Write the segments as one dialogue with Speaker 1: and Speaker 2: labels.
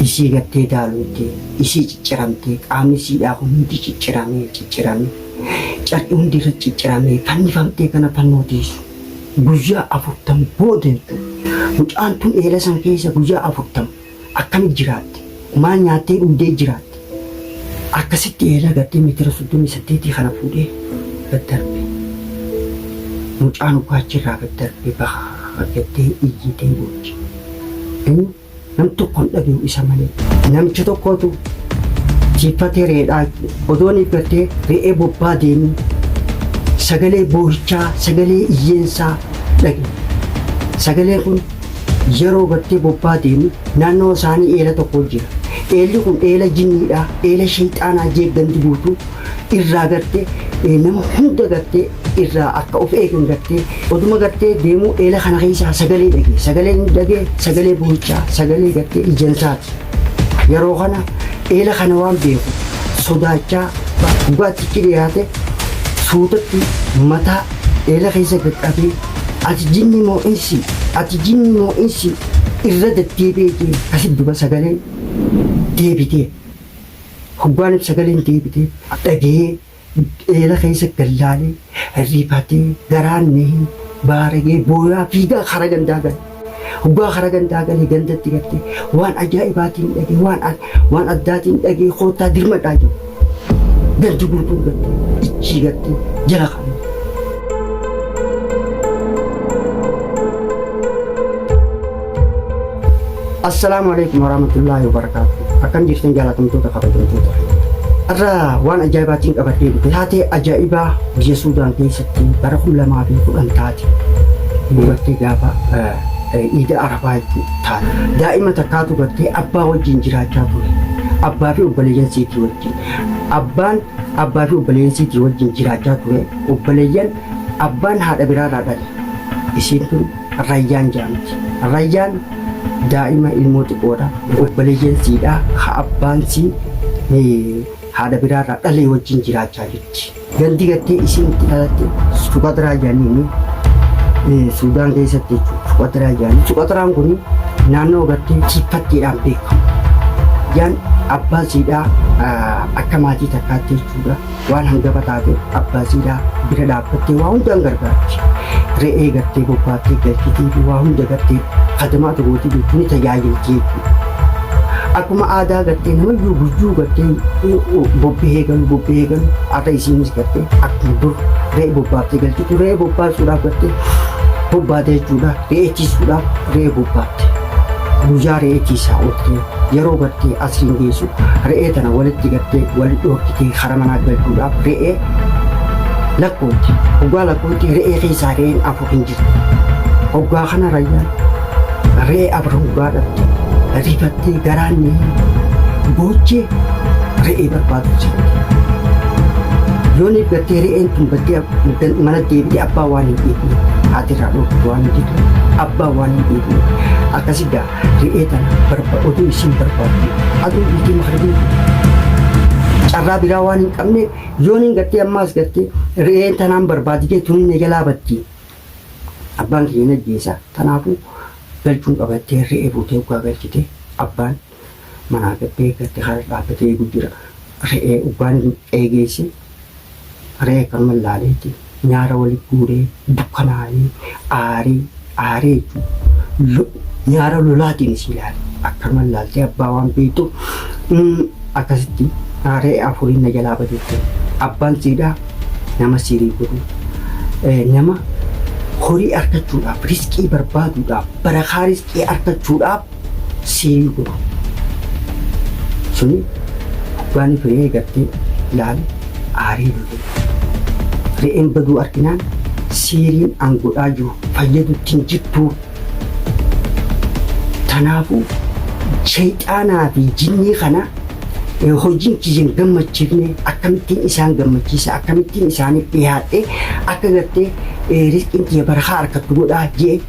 Speaker 1: isii gattee daaluuttee isii cicciramtee qaamni siidhaa kun hundi cicciramee carqii hundi irra cicciramee fannifamtee kana fannoo teessu guyyaa 40 booda mucaan tun eela san keessa guyyaa 40 akkamitti jiraatte maal nyaattee dhugdee jiraatte akkasitti eela gattee meetira 38 kana fuudhee gaddarbe mucaan ugaachirraa gaddarbe bahaa gattee iyyitee boochi nam tokkoon dhageeyu isa malee namicha tokkootu tiiffatee reedhaa odoon eeggattee re'ee bobbaa deemuu sagalee boohichaa sagalee iyyeensaa dhage sagalee kun yeroo gattee bobbaa deemu naannoo isaanii eela tokko jira eelli kun eela jinniidha eela shayxaanaa jeegganti guutuu irraa gattee nama hunda gattee irraa akka of eegan gattee oduma gattee deemuu eela kana keessaa sagalee dhage sagalee boohichaa sagalee gattee ijjansaati yeroo kana eela kana waan beeku sodaachaa dhugaatichi dhiyaate suutatti mataa eela keessa gaqqabee ati jinni moo insi irra deddeebi'ee kasi duba sagaleen deebitee hoggaan sagaleen deebitee dhagee eela keessa gallaalee rifatee garaan nehee baaragee booyaa fiigaa kara gandaa gale hoggaa kara gandaa galee gandatti gattee waan ajaa'ibaatiin dhagee waan addaatiin dhagee koottaa dirmadhaa jiru ganti guutuun gattee ichii gattee jala qabee. Assalamu alaikum warahmatullahi wabarakatuh. Akan jirtan jaalatamtoota kabajamtoota. Irraa waan ajaa'ibaatiin qabadhee dhufe taatee ajaa'ibaa biyya Suudaan keessatti bara 2010 taate dubartii gaafa iida arabaa taate daa'ima takkaatu gartee abbaa wajjin jiraachaa ture abbaa fi obboleeyyan siitii wajjin abbaa fi obboleeyyan siitii wajjin jiraachaa ture obboleeyyan abbaan haadha biraadhaa dhale isiin kun Rayyaan jedhamti Rayyaan daa'ima ilmoo xiqqoodha obboleeyyan siidhaa ha abbaan sii haadha biraarraa dhalee wajjin jiraachaa jirti gandi gattee isiin itti dhalatte Suqatiraa jedhanii Suudaan keessatti Suqatiraa jedhanii Suqatiraan kun naannoo gattee tiiffattiidhaan beekamu yaan abbaa siidhaa akka maatii takkaatti jechuudha waan hangafa taate abbaa siidhaa bira dhaabbattee waa hundaan gargaarti re'ee gattee bobbaattee galchitee fi waa hunda gattee kadamaa tokkootii jechuun tajaajilti jechuudha. Akkuma aadaa gattee namayyuu guyyuu gattee bobbee galu akka isiinis gattee akkuma dur re'ee bobbaattee galchitu re'ee bobbaasuudhaaf gattee bobbaatee jechuudha re'eechisuudhaaf re'ee bobbaatte guyyaa re'eechiisaa oolte yeroo gattee asiin geessu re'ee tana walitti gattee walitti dhoorkitee kara manaa galchuudhaaf re'ee lakkootti hoggaa lakkootti re'ee keessaa re'een 4 hin jirtu hoggaa kana Rayyaan re'ee 4 hoggaa dhabde rifattee garaan boochee re'ee barbaadu jirti yoon eeggattee re'een tun baddee mana deebi'ee abbaa waan hin dhiifne haatirraa dhooftu waan hin jirtu abbaa waan hin dhiifne akkasigaa re'ee tana oduu isiin barbaadu aduu dhiitee makarbii carraa biraa waan hin qabne yoon hin gattee ammaas gattee re'een tanaan barbaaditee tun hin jalaa batti abbaan keenya ajjeesa kanaafuu galchuun qabattee re'ee fuutee ugaa galchite abbaan manaa gabbee gattee haala dhaabbatee eeguu jira re'ee ugaan eegeesse re'ee kan mallaaleetti nyaara walitti guuree dukkanaa'ee aaree nyaara lolaatiin si ilaale akka mallaaltee abbaa waan beektu akkasitti re'ee 4 na jalaa bateette abbaan siidhaa nama sirii godhu nama horii argachuudhaaf riskii barbaaduudhaaf barakaa riskii argachuudhaaf sirii godhu suni hoggaan re'ee gattee ilaale aarii lole re'een baduu arginaan siriin aangodhaa jiru fayyadutti hin jirtu tanaafuu shayxaanaa fi jinnii kana hojiin kiyyan gammachiifne akkamittiin isaan gammachiisa akkamittiin isaaniif dhiyaadhee akka gattee riskiin kiyya barakaa argattu godhaa jee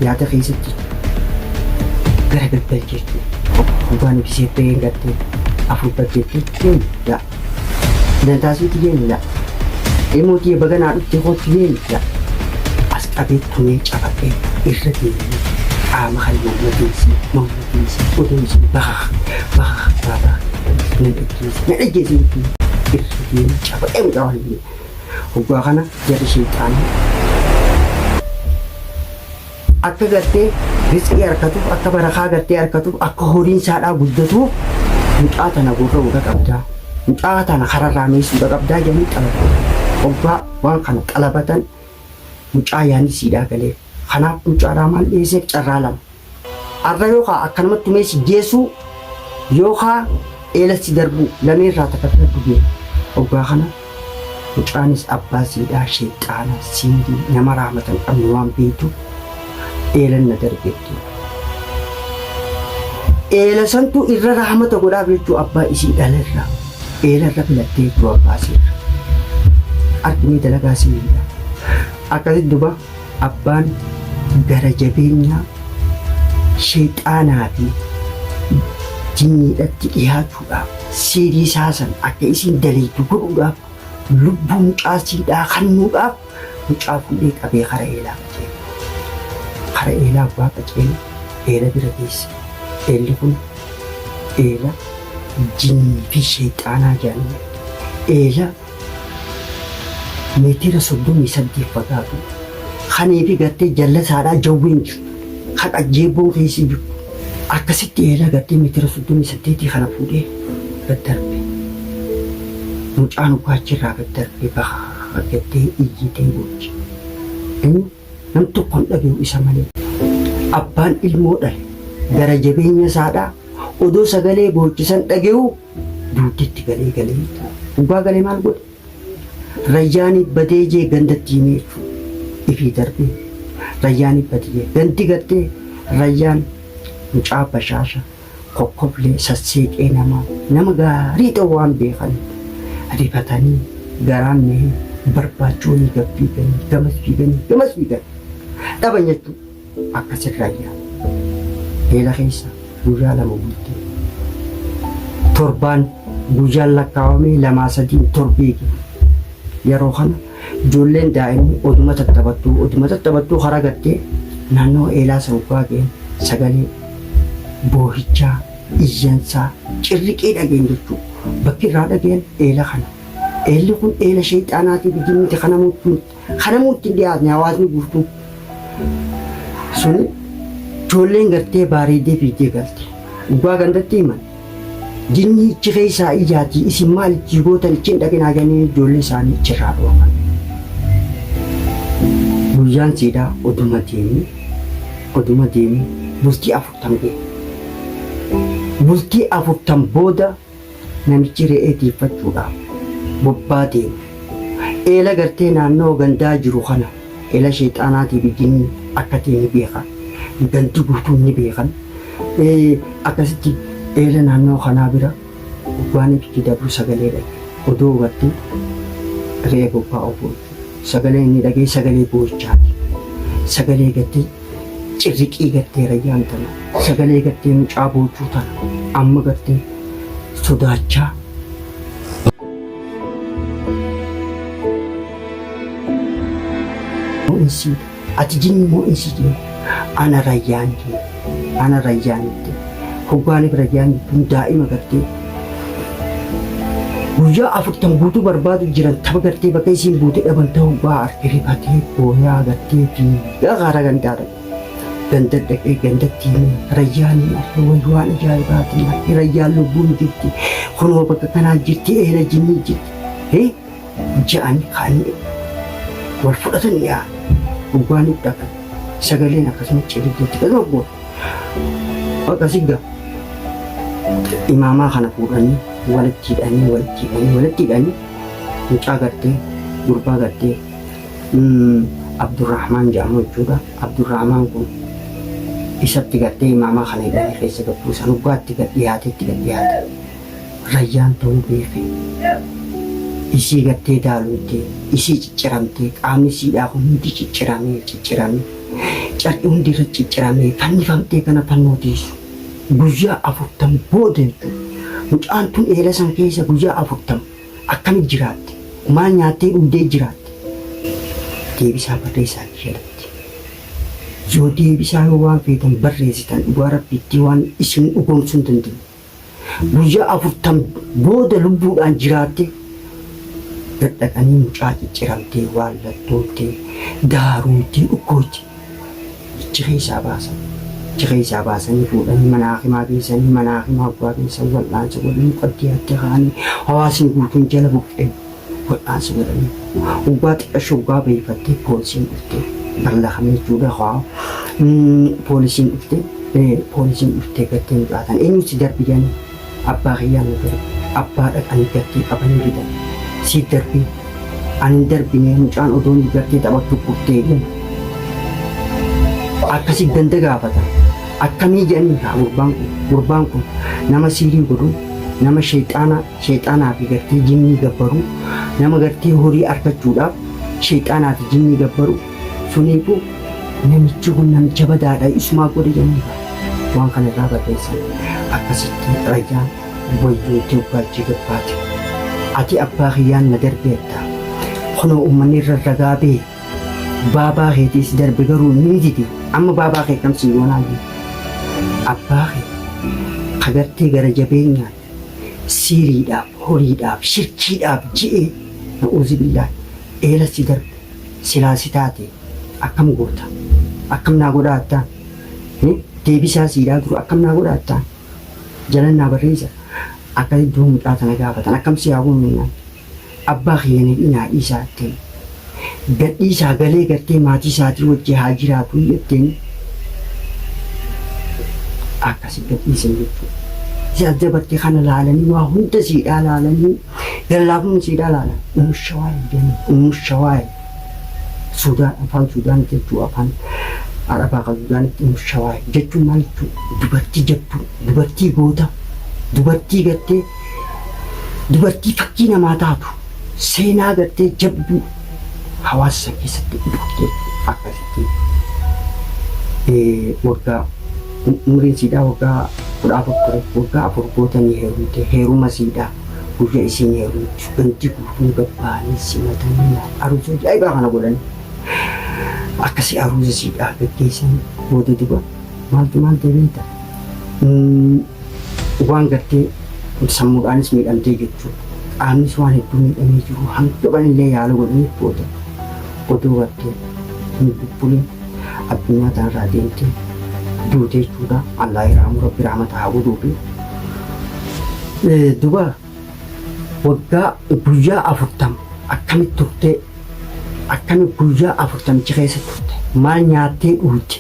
Speaker 1: yaada keessatti gara galgalcheetti hoggaan ibsee ta'ee gattee afur baggeetti yaa dantaasiitti jeen yaa ilmootii baganaa dhuftee kootti jeen yaa as qabee tunee cabaqee irra deemee mamatiisi, odeessi baka nadhaggeessi irratti cabaqee mucaa hoggaa kana jarri sheexaanii akka gartee rizqii harkatuuf akka barakaa gartee harkatuuf akka horiin isaadhaa guddatuuf mucaa tana gurra qabdaa mucaa tana kararraa meessuudha qabdaa jedhanii qalabatan hoggaa waan kana qalabatan mucaa yaani siidhaa galee kanaaf mucaadhaa maal dhiyeesseef carraa lama arra yookaan akkanumatti meessi geessuu yookaan eelatti darbuu lameerraa takkatti dubbee hoggaa kana mucaanis abbaa siidhaa sheexaana siindii nama raamatan qabne waan beektu eelanna darbeetti eela santu irra raamata godhaa beektuu abbaa isii dhalarraa eelarra filattee jiru abbaa siirra arganii dalagaa siidhaa akkasitti duba abbaan gara jabeenyaa sheexaanaa fi jinniidhatti dhiyaachuudhaaf seerii saasan akka isiin daleetu godhuudhaaf lubbuu mucaa siidhaa kennuudhaaf mucaa fuudhee qabee kara eelaa qajeele kara eelaa abbaa qajeele eela bira geesse eelli kun eela jinnii fi sheexaanaa jedhamu eela meetira 38 fagaatu kanee fi gartee jallasaadhaa jawween jiru kan ajjeeboon keessi jiru akkasitti eela gartee meetira 38 kana fuudhee gaddarbe mucaan ugaachirraa gaddarbe baha gattee iyyitee gochi inni nam tokkoon dhabeewu isa malee abbaan ilmoo dhale gara jabeenya isaadhaa odoo sagalee boochisan dhageewu duuditti galee ugaa galee maal godhe rayyaanii badee jee gandatti himeechu ifii darbee rayyaanii badee ganti gartee rayyaan mucaa bashaasha kokkoblee sasseeqee nama gaarii ta'u waan beekan rifatanii garaan mee barbaachoonii gabbiiganii gamas fiiganii dhaban jechuun akkasit rayyaa eela keessa guyyaa lama bultee torbaan guyyaan lakkaawamee 2-3 torbeegi yeroo kana ijoolleen daa'imni oduma tattabattuu karaa gattee naannoo eelaa sanqaa ga'een sagalee boohichaa iyyansaa cirriqee dhageen jechuu bakki irraa dhageen eela kana eelli kun eela sheexaanaatiif jinniti kanamuutti hin dhiyaatne hawaasni guutuu sun ijoolleen gartee bareedee fiigdee galte dhugaa gandatti himan jinni ichi keessaa ijaatii isin maal itti gootan ichiin dhaginaa ganii ijoollee isaanii ichirraa dhooman guyyaan siidhaa oduma deemee bultii 40 ga'e bultii 40 booda namichi re'ee tiiffachuudhaaf bobbaa deemu eela gartee naannoo gandaa jiru kana eela sheexaanaatiif jinni akka ta'e ni beekan ganti guutuun ni beekan akkasitti eela naannoo kanaa bira waan itti dabru sagalee dhage odoo gartee re'ee bobbaa obboo sagalee inni dhagee sagalee boo'ichaati sagalee gartee cirriqii gartee rayyaan tana sagalee gartee mucaa boochuu tana amma gartee sodaachaa ati jinni moo insi jee ana rayyaan itti hoggaaniif rayyaan kun daa'ima gartee guyyaa 40 guutuu barbaadu jiran tapha gartee bakka isiin buutee dhaban ta'uu ba'aa rifatee booyaa gartee fi gaara gandaadha ganda dhaqee gandatti rayyaan waan ajaa'ibaatiin rayyaan lubbuun jirti kunoo bakka kanaa jirti eela jinnii jirti ja'anii kaanii wal fudhatan yaa hoggaaniif dhaqan sagaleen akkasuma cililteetti dhaqan goon akkasii gaa imaamaa kana fuudhanii walitti hidhanii mucaa gartee gurbaa gartee Abdurrahmaan jedhamu jechuudha. Abdurrahmaan kun isatti gartee imaamaa kana hidhanii keessa gabbuusan hoggaatti gad dhiyaate rayyaan ta'uu beeke isii gartee daaluuttee isii cicciramtee qaamni isiidhaa hundi cicciramee carqi hundi irra cicciramee fannifamtee kana fannootiisu guyyaa 40 booda mucaan tun eela san keessa guyyaa 40 akkamitti jiraatte maal nyaattee dhugdee jiraatte deebisaa barreessaa jalatti yoo deebisaa yoo waan feetan barreessitan dhugaa rabbiitti waan isin dhugoomsuu hin dandeenye. Guyyaa 40 booda lubbuudhaan jiraatte dadhaqanii mucaa cicciramtee waan lattooltee daaruutti dhukkootti jiree isaa baasan. Jiree isaa baasanii fuudhanii mana hakimaa geessanii mana hakimaa abbaa geessan wal'aansa godhanii qaddiyaatti kaa'anii hawaasni guutuun jala buqqee wal'aansa godhanii waggaa xiqqashoo waggaa beeyfattee poolisiin dhuftee ballaaqamee jechuudha haa poolisiin dhuftee gattee mucaatan eenyu si darbi jedhanii abbaa kiyyaan nu darbe abbaa dhaqanii gattee qabanii bitan si darbii ani darbinee mucaan odoon gartee taphattu kurtee jedhan akkasii ganda gaafatan akkamii jedhanii gurbaan kun nama siirii godhu nama sheexaanaa fi gartee jinnii gabbaru nama gartee horii argachuudhaaf sheexaanaa fi jinnii gabbaru suniifuu namichi kun namicha badaadha isumaa godhe jedhanii waan kana irraa barreessan akkasitti rayyaan wayyootti obbaachii gabbaate ati abbaa kiyyaan na darbeetta kunoo uummanni irra ragaa bee baabaa keetiis darbe garuu ni didi amma baabaa kee kamsi yoonaayyuu abbaa kee kagartee gara jabeenyaan siiriidhaaf horiidhaaf shirkiidhaaf ji'ee na'uuzi billaahi eela si darbe silaa si taate akkam goota akkam naa godhaattaan deebisaa siidaa jiru akkam naa godhaattaan jalannaa barreessa akka iddoo mucaa tana gaafatan akkam si haa guunnaan abbaa keenya dhinaa dhiisaatteen gadhiisaa galee gartee maatii isaatii wajjii haa jiraatu jetteen akkasii gadhiisan jechuudha. Si adda bartee kana laalanii waa hunda siidhaa laalanii gallaafuma siidhaa laalan umushawaayee Sudaan afaan Sudaan jechuu afaan Arabaa kan Sudaanitti umushawaayee jechuun maal jechuudha dubartii jabduu dubartii goota dubartii gartee dubartii fakkii namaa taatu seenaa gartee jabduu hawaasa keessatti dhuftee akkasitti waggaa umriin siidhaa waggaa 14 waggaa 4 gootanii heerumte heeruma siidhaa guyyaa isiin heerumtu ganti guutuun gabbaanii simatanii aruusa ajaa'ibaa kana godhanii akkasii aruusa siidhaa gaggeessan booda duba maaltu beekta waan gartee sammuudhaanis miidhamtee jechuudha qaamnis waan hedduu miidhamee jiru hanga banillee yaala godhanii booda oduu gartee hin bubbuleen addunyaa tanarraa deemtee duutee jechuudha allaa iraamu rabbi raamata haa godhuufi duba waggaa guyyaa 40 akkamitti turtee akkamitti guyyaa 40 keessa turte maal nyaattee dhuute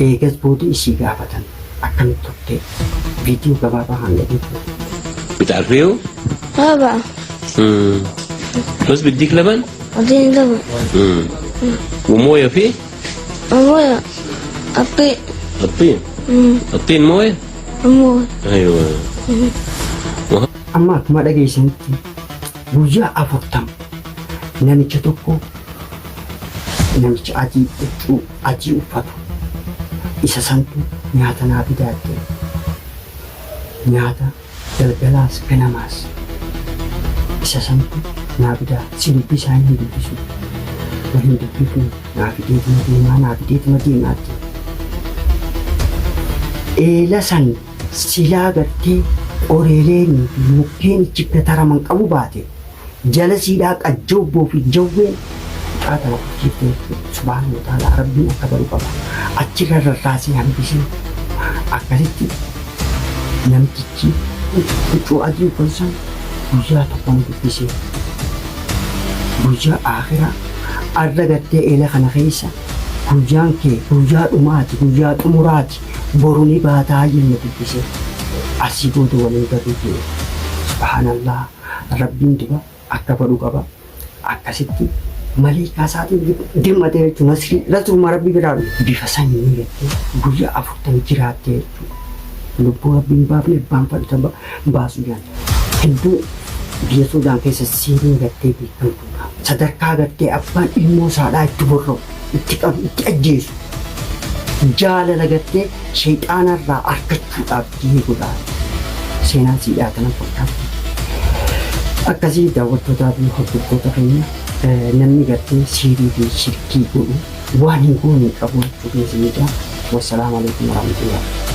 Speaker 1: eegas booda isii gaafatan akkamitti turtee viidiyoo gabaabaa hanga jechuudha.
Speaker 2: بتعرفيه؟
Speaker 3: طبعا.
Speaker 2: بس بديك لبن؟
Speaker 3: اديني لبن.
Speaker 2: ومويه فيه؟
Speaker 3: مويه الطين.
Speaker 2: الطين مويه؟
Speaker 3: مويه.
Speaker 2: ايوه.
Speaker 1: amma akkuma dhageessanitti guyyaa 40 namicha tokko namicha adii uffatu isa santu nyaata naa fidaatte nyaata galgalaas ganamaas isa santu naa fidaa si dubbi isaanii hin dubbisu waliin dubbifnu naa fideetuma deemaatti eela san silaa gartee oreeleenii fi mukkeen jibba taraman qabu baate jala siidhaa qajjoobboo fi jawween qaatama hojjettee subhaanahu wa ta'aalaa rabbiin akka baru qaba achirra rarraasee hambisee akkasitti namtichi huccuu adii uffatan guyyaa tokkoon dubbisee guyyaa akhiraa arra gartee eela kana keessa guyyaan kee guyyaa dhumaati guyyaa xumuraati boru ni baataa jenne dubbisee asii booda waliin galuuti subhaanallah rabbiin duba akka fadhu qaba akkasitti malee kaasaatiin dirmatee jechuun nasruma rabbi biraa bifa sanyii jettee guyyaa 40 jiraattee jechuudha lubbuu rabbiin baafne abbaan fadhata baasu jaan hedduu biyya Sudaan keessa siiriin gartee beekamtuudha sadarkaa gartee abbaan ilmoo isaadhaa itti borra'u itti qabu itti ajjeesu jaalala gartee sheexaanarraa argachuudhaaf diiguudhaan seenaa siidhaa kana fakkaatu. Akkasii daawwattootaa fi hordoftoota keenya namni gartee siirii fi shirkii godhu waan hin goone qabuun fuudhee si miidhaa. Wassalamu alaikum warahmatullahi